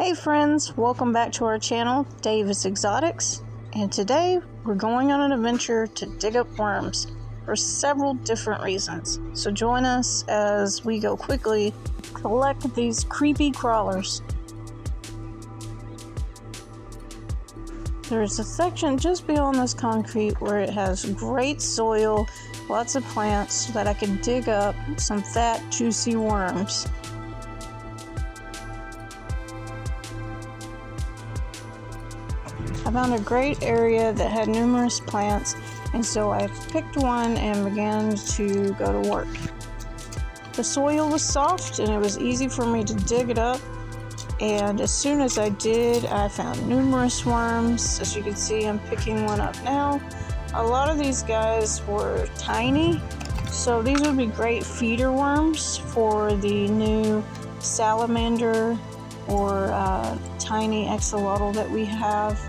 Hey friends, welcome back to our channel, Davis Exotics, and today we're going on an adventure to dig up worms for several different reasons. So join us as we go quickly collect these creepy crawlers. There's a section just beyond this concrete where it has great soil, lots of plants, so that I can dig up some fat, juicy worms. I found a great area that had numerous plants, and so I picked one and began to go to work. The soil was soft and it was easy for me to dig it up, and as soon as I did, I found numerous worms. As you can see, I'm picking one up now. A lot of these guys were tiny, so these would be great feeder worms for the new salamander or tiny axolotl that we have.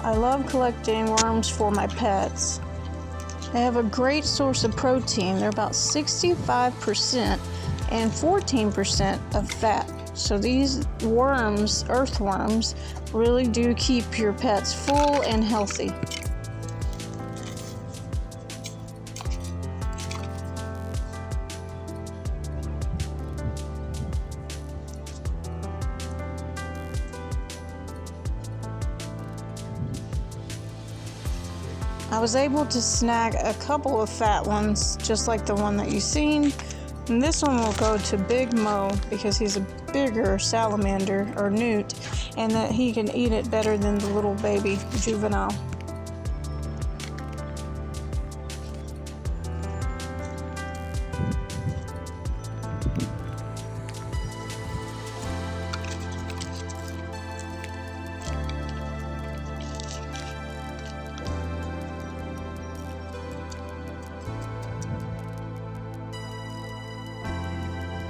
I love collecting worms for my pets. They have a great source of protein. They're about 65% and 14% of fat. So these worms, earthworms, really do keep your pets full and healthy. I was able to snag a couple of fat ones, just like the one that you've seen. And this one will go to Big Mo because he's a bigger salamander or newt, and that he can eat it better than the little baby juvenile.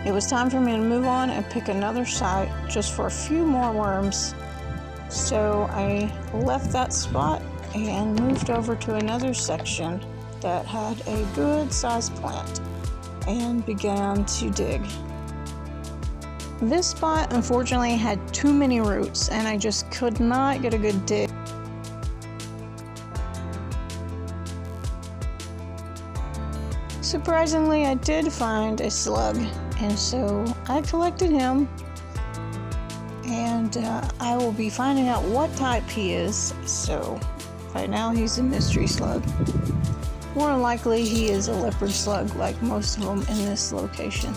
It was time for me to move on and pick another site just for a few more worms. So I left that spot and moved over to another section that had a good sized plant and began to dig. This spot unfortunately had too many roots and I just could not get a good dig. Surprisingly, I did find a slug, and so I collected him, and I will be finding out what type he is. So right now he's a mystery slug. More than likely he is a leopard slug, like most of them in this location.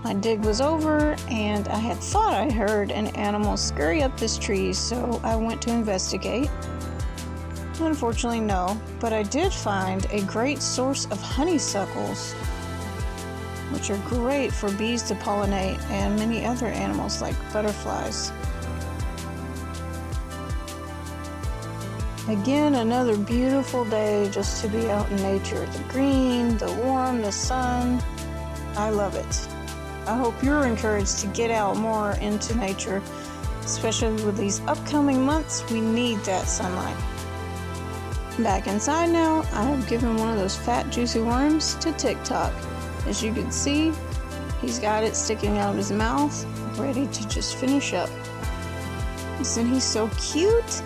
My dig was over and I had thought I heard an animal scurry up this tree, so I went to investigate. Unfortunately, no, but I did find a great source of honeysuckles, which are great for bees to pollinate and many other animals like butterflies. Again, another beautiful day just to be out in nature. The green, the warm, the sun. I love it. I hope you're encouraged to get out more into nature, especially with these upcoming months. We need that sunlight. Back inside now, I have given one of those fat, juicy worms to TikTok. As you can see, he's got it sticking out of his mouth, ready to just finish up. Isn't he so cute?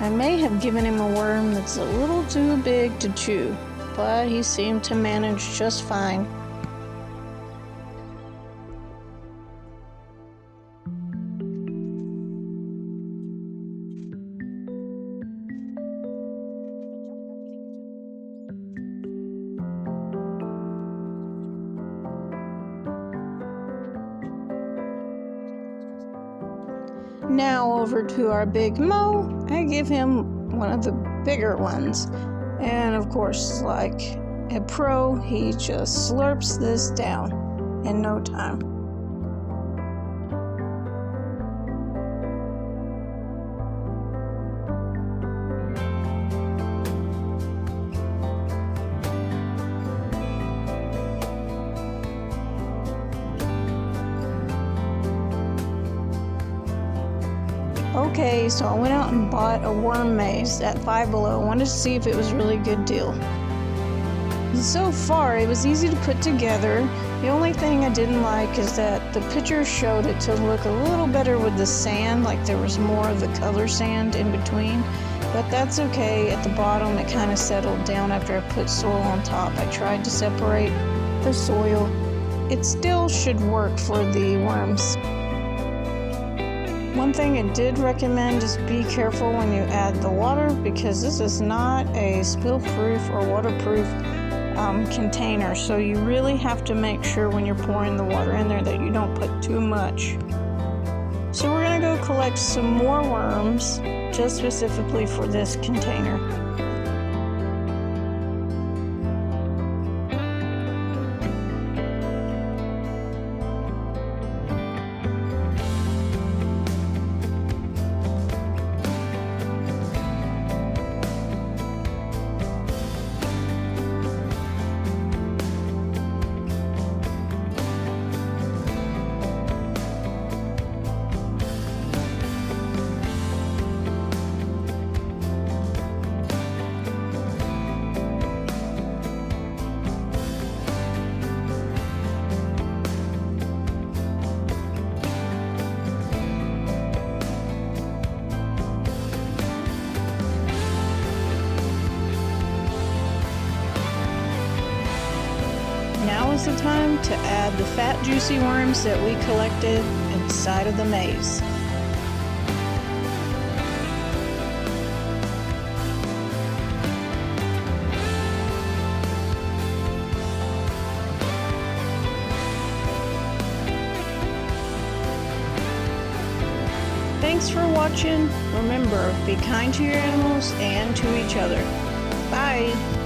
I may have given him a worm that's a little too big to chew, but he seemed to manage just fine. Now over to our Big Mo. I give him one of the bigger ones, and of course, like a pro, he just slurps this down in no time. Okay, so I went out and bought a worm maze at Five Below. I wanted to see if it was a really good deal. So far, it was easy to put together. The only thing I didn't like is that the picture showed it to look a little better with the sand, like there was more of the color sand in between. But that's okay. At the bottom, it kind of settled down after I put soil on top. I tried to separate the soil. It still should work for the worms. One thing I did recommend is be careful when you add the water, because this is not a spill-proof or waterproof container, so you really have to make sure when you're pouring the water in there that you don't put too much. So we're going to go collect some more worms just specifically for this container. Now is the time to add the fat, juicy worms that we collected inside of the maze. Thanks for watching. Remember, be kind to your animals and to each other. Bye!